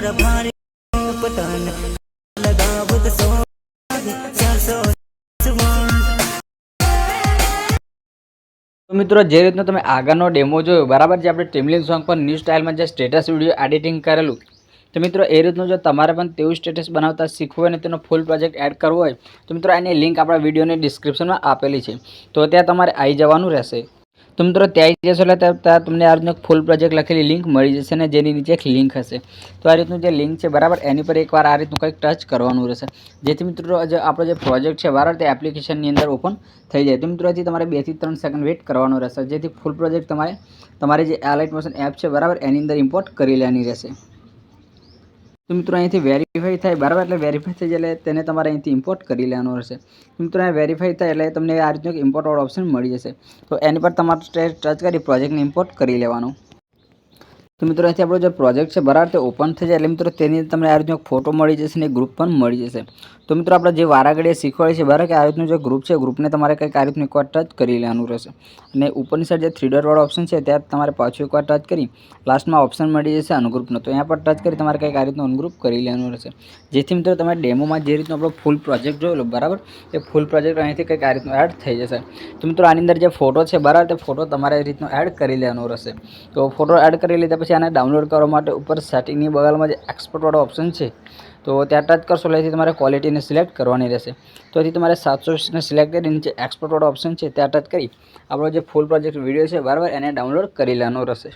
તો મિત્રો જે રીતનો તમે આગળનો ડેમો જોયો બરાબર, જે આપણે ટ્રેમલિંગ સોંગ પર ન્યૂ સ્ટાઇલમાં જે સ્ટેટસ વિડીયો એડિટિંગ કરેલું, તો મિત્રો એ રીતનું જો તમારે પણ તેવું સ્ટેટસ બનાવતા શીખવું હોય ને તેનો ફૂલ પ્રોજેક્ટ એડ કરવો હોય તો મિત્રો એની લિંક આપણા વિડીયોની ડિસ્ક્રિપ્શનમાં આપેલી છે, તો ત્યાં તમારે આવી જવાનું રહેશે। તો મિત્રો ત્યાં આવી જશો એટલે ત્યાં તમને આ રીતનું ફૂલ પ્રોજેક્ટ લખેલી લિંક મળી જશે ને જેની નીચે એક લિંક હશે। તો આ રીતનું જે લિંક છે બરાબર, એની પર એકવાર આ રીતનું કંઈક ટચ કરવાનું રહેશે, જેથી મિત્રો આપણો જે પ્રોજેક્ટ છે બરાબર તે એપ્લિકેશનની અંદર ઓપન થઈ જાય। તો મિત્રો હજી તમારે 2 થી 3 સેકન્ડ વેઇટ કરવાનો રહેશે, જેથી ફૂલ પ્રોજેક્ટ તમારી જે લાઇટ મોશન એપ છે બરાબર એની અંદર ઇમ્પોર્ટ કરી લેવાની રહેશે। તો મિત્રો અહીંથી વેરીફાઈ થાય બરાબર, એટલે વેરીફાઈ થઈ જાય એટલે તેને તમારે અહીંથી ઇમ્પોર્ટ કરી લેવાનું રહેશે। મિત્રો અહીં વેરીફાઈ થાય એટલે તમને આ રીતનું એક ઇમ્પોર્ટ વાળો ઓપ્શન મળી જશે, તો એની પર તમારે ટચ કરી પ્રોજેક્ટને ઇમ્પોર્ટ કરી લેવાનું। તો મિત્રો અહીંથી આપણો જે પ્રોજેક્ટ છે બરાબર તે ઓપન થઈ જાય એટલે મિત્રો તેની તમને આ રીતનો એક ફોટો મળી જશે ને ગ્રુપ પણ મળી જશે। તો મિત્રો આપણે જે વારાઘડીએ શીખવાડે છે બરાબર કે આ રીતનું જે ગ્રુપ છે, ગ્રુપને તમારે કંઈક આ રીતનું એકવાર ટચ કરી લેવાનું રહેશે, અને ઉપરની સાઈડ જે 3 ડોટ વાળો ઓપ્શન છે ત્યાં તમારે પાછું એકવાર ટચ કરી લાસ્ટમાં ઓપ્શન મળી જશે અનગ્રુપનો, તો અહીંયા પર ટચ કરી તમારે કંઈક આ રીતનું અનગ્રુપ કરી લેવાનું રહેશે, જેથી મિત્રો તમે ડેમોમાં જે રીતનો આપણો ફૂલ પ્રોજેક્ટ જોયેલો બરાબર એ ફૂલ પ્રોજેક્ટ અહીંથી કંઈક આ રીતનું એડ થઈ જશે। તો મિત્રો આની અંદર જે ફોટો છે બરાબર તે ફોટો તમારે એ રીતનો એડ કરી લેવાનો રહેશે। તો ફોટો એડ કરી લીધા પછી આને ડાઉનલોડ કરવા માટે ઉપર સેટિંગની બગલમાં જે એક્સપોર્ટ વાળો ઓપ્શન છે તો ત્યાં ટચ કરશો એટલે તમારે ક્વોલિટીને સિલેક્ટ કરવાની રહેશે। તો અહીંથી તમારે 720ને સિલેક્ટ કરી નીચે એક્સપોર્ટ વાળો ઓપ્શન છે ત્યાં ટચ કરી આપણો જે ફૂલ પ્રોજેક્ટ વિડીયો છે બરાબર એને ડાઉનલોડ કરી લેવાનો રહેશે।